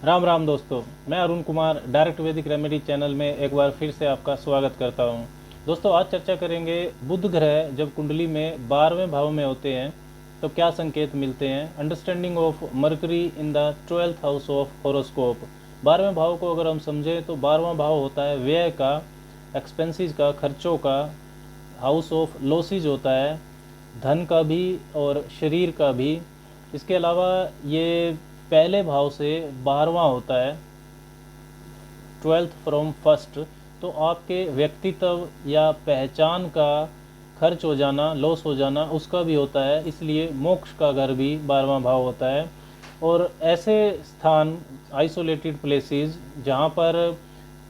राम राम दोस्तों, मैं अरुण कुमार डायरेक्ट वैदिक रेमेडी चैनल में एक बार फिर से आपका स्वागत करता हूं। दोस्तों, आज चर्चा करेंगे बुध ग्रह जब कुंडली में 12वें भाव में होते हैं तो क्या संकेत मिलते हैं। Understanding of Mercury in the 12th house of horoscope. 12वें भाव को अगर हम समझें तो 12वां भाव होता है व्यय का, एक्सपेंसेस का, खर्चों का। हाउस ऑफ लॉसेज होता है धन का भी और शरीर का भी। इसके अलावा ये पहले भाव से 12वां होता है, 12th फ्रॉम फर्स्ट। तो आपके व्यक्तित्व या पहचान का खर्च हो जाना, लॉस हो जाना, उसका भी होता है। इसलिए मोक्ष का घर भी 12वां भाव होता है। और ऐसे स्थान, आइसोलेटेड प्लेसेस जहाँ पर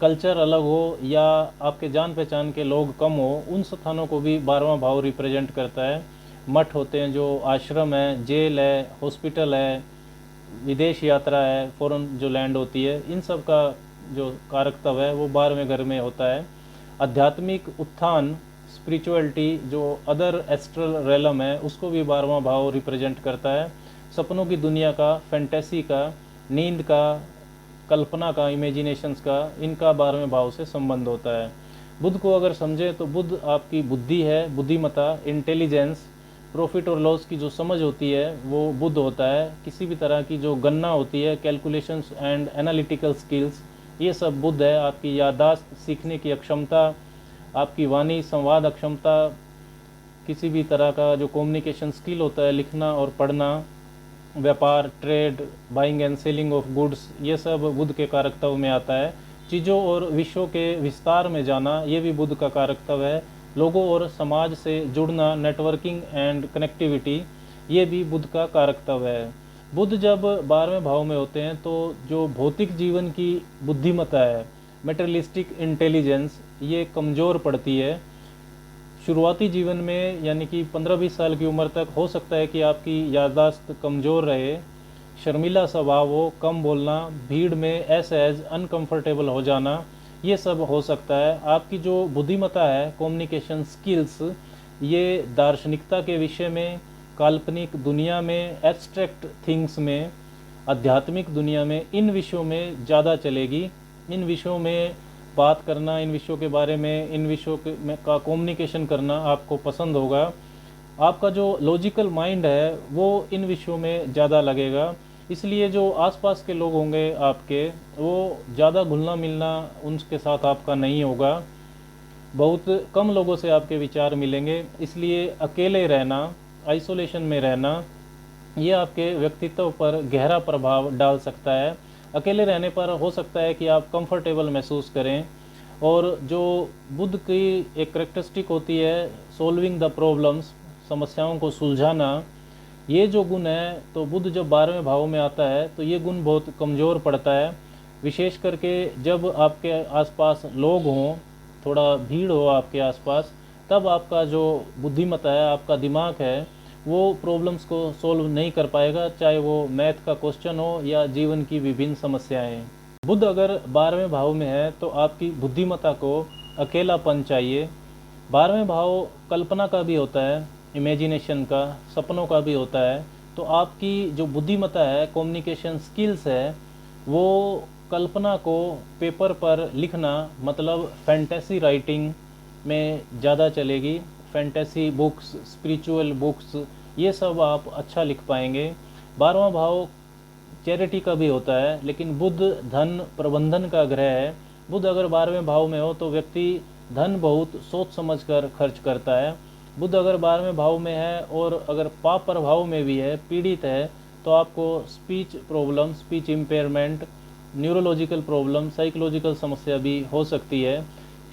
कल्चर अलग हो या आपके जान पहचान के लोग कम हो, उन स्थानों को भी 12वां भाव रिप्रेजेंट करता है। मठ होते हैं, जो आश्रम है, जेल है, हॉस्पिटल है, विदेश यात्रा है, फॉरेन जो लैंड होती है, इन सब का जो कारकत्व है वो 12वें घर में होता है। आध्यात्मिक उत्थान, स्पिरिचुअलिटी, जो अदर एस्ट्रल रेलम है, उसको भी 12वां भाव रिप्रेजेंट करता है। सपनों की दुनिया का, फैंटेसी का, नींद का, कल्पना का, इमेजिनेशंस का, इनका 12वें भाव से संबंध होता है। बुध को अगर समझे तो बुध आपकी बुद्धि है, बुद्धिमता, इंटेलिजेंस, प्रॉफिट और लॉस की जो समझ होती है वो बुध होता है। किसी भी तरह की जो गणना होती है, कैलकुलेशंस एंड एनालिटिकल स्किल्स, ये सब बुध है। आपकी याददाश्त, सीखने की अक्षमता, आपकी वाणी संवाद अक्षमता, किसी भी तरह का जो कम्युनिकेशन स्किल होता है, लिखना और पढ़ना, व्यापार, trade, buying and selling of goods, ये सब बुध के कारकत्व में आता है। चीज़ों और विश्वों के विस्तार में जाना, ये भी बुध का कारकत्व है। लोगों और समाज से जुड़ना, नेटवर्किंग एंड कनेक्टिविटी, ये भी बुध का कारकत्व है। बुध जब 12वें भाव में होते हैं तो जो भौतिक जीवन की बुद्धिमत्ता है, मेटेरियलिस्टिक इंटेलिजेंस, ये कमज़ोर पड़ती है। शुरुआती जीवन में यानी कि 15-20 साल की उम्र तक हो सकता है कि आपकी याददाश्त कमज़ोर रहे, शर्मीला स्वभाव हो, कम बोलना, भीड़ में असहज, अनकंफर्टेबल हो जाना, ये सब हो सकता है। आपकी जो बुद्धिमत्ता है, कम्युनिकेशन स्किल्स, ये दार्शनिकता के विषय में, काल्पनिक दुनिया में, एब्स्ट्रैक्ट थिंग्स में, आध्यात्मिक दुनिया में, इन विषयों में ज़्यादा चलेगी। इन विषयों में बात करना, इन विषयों के बारे में, इन विषयों का कम्युनिकेशन करना आपको पसंद होगा। आपका जो लॉजिकल माइंड है वो इन विषयों में ज़्यादा लगेगा। इसलिए जो आसपास के लोग होंगे आपके, वो ज़्यादा घुलना मिलना उनके साथ आपका नहीं होगा। बहुत कम लोगों से आपके विचार मिलेंगे। इसलिए अकेले रहना, आइसोलेशन में रहना, ये आपके व्यक्तित्व पर गहरा प्रभाव डाल सकता है। अकेले रहने पर हो सकता है कि आप कंफर्टेबल महसूस करें। और जो बुध की एक करेक्टरिस्टिक होती है, सॉल्विंग द प्रॉब्लम्स, समस्याओं को सुलझाना, ये जो गुण है, तो बुध जब 12वें भाव में आता है तो ये गुण बहुत कमज़ोर पड़ता है। विशेष करके जब आपके आसपास लोग हों, थोड़ा भीड़ हो आपके आसपास, तब आपका जो बुद्धिमत्ता है, आपका दिमाग है, वो प्रॉब्लम्स को सॉल्व नहीं कर पाएगा, चाहे वो मैथ का क्वेश्चन हो या जीवन की विभिन्न समस्याएं। बुध अगर 12वें भाव में है तो आपकी बुद्धिमत्ता को अकेलापन चाहिए। 12वें भाव कल्पना का भी होता है, इमेजिनेशन का, सपनों का भी होता है। तो आपकी जो बुद्धिमत्ता है, कम्युनिकेशन स्किल्स है, वो कल्पना को पेपर पर लिखना, मतलब फैंटेसी राइटिंग में ज़्यादा चलेगी। फैंटेसी बुक्स, स्पिरिचुअल बुक्स, ये सब आप अच्छा लिख पाएंगे। 12वां भाव चैरिटी का भी होता है, लेकिन बुध धन प्रबंधन का ग्रह है। बुध अगर 12वें भाव में हो तो व्यक्ति धन बहुत सोच समझकर खर्च करता है। बुध अगर 12वें भाव में है और अगर पाप प्रभाव में भी है, पीड़ित है, तो आपको speech problem, speech impairment, neurological problem, psychological समस्या भी हो सकती है।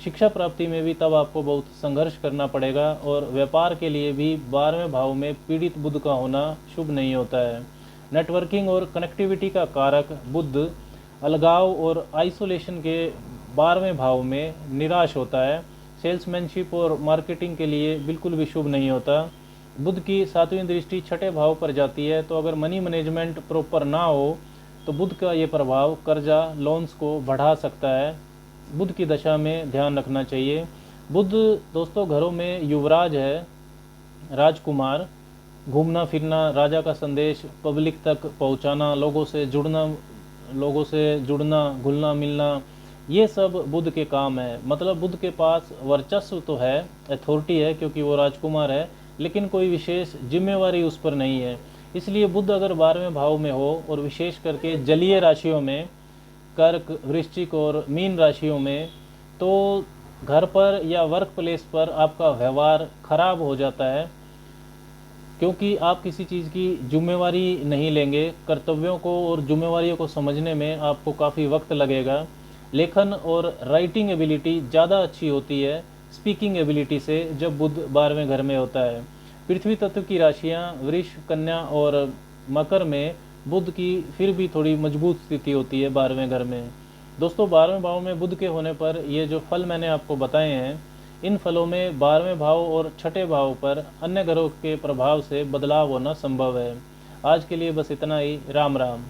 शिक्षा प्राप्ति में भी तब आपको बहुत संघर्ष करना पड़ेगा। और व्यापार के लिए भी 12वें भाव में पीड़ित बुध का होना शुभ नहीं होता है। नेटवर्किंग और कनेक्टिविटी का कारक बुध अलगाव और आइसोलेशन के 12वें भाव में निराश होता है। सेल्समैनशिप और मार्केटिंग के लिए बिल्कुल भी शुभ नहीं होता। बुध की 7वीं दृष्टि 6ठे भाव पर जाती है, तो अगर मनी मैनेजमेंट प्रॉपर ना हो तो बुध का ये प्रभाव कर्जा, लोन्स को बढ़ा सकता है। बुध की दशा में ध्यान रखना चाहिए। बुध दोस्तों घरों में युवराज है, राजकुमार, घूमना फिरना, राजा का संदेश पब्लिक तक पहुंचाना, लोगों से जुड़ना, लोगों से जुड़ना, घुलना मिलना, ये सब बुध के काम है। मतलब बुध के पास वर्चस्व तो है, अथॉरिटी है, क्योंकि वो राजकुमार है, लेकिन कोई विशेष जिम्मेवारी उस पर नहीं है। इसलिए बुध अगर 12वें भाव में हो और विशेष करके जलीय राशियों में, कर्क, वृश्चिक और मीन राशियों में, तो घर पर या वर्क प्लेस पर आपका व्यवहार खराब हो जाता है, क्योंकि आप किसी चीज़ की जिम्मेवारी नहीं लेंगे। कर्तव्यों को और जिम्मेवारियों को समझने में आपको काफ़ी वक्त लगेगा। लेखन और राइटिंग एबिलिटी ज़्यादा अच्छी होती है स्पीकिंग एबिलिटी से जब बुध 12वें घर में होता है। पृथ्वी तत्व की राशियाँ वृष, कन्या और मकर में बुध की फिर भी थोड़ी मजबूत स्थिति होती है 12वें घर में। दोस्तों, 12वें भाव में बुध के होने पर ये जो फल मैंने आपको बताए हैं, इन फलों में 12वें भाव और छठे भाव पर अन्य ग्रहों के प्रभाव से बदलाव होना संभव है। आज के लिए बस इतना ही। राम राम।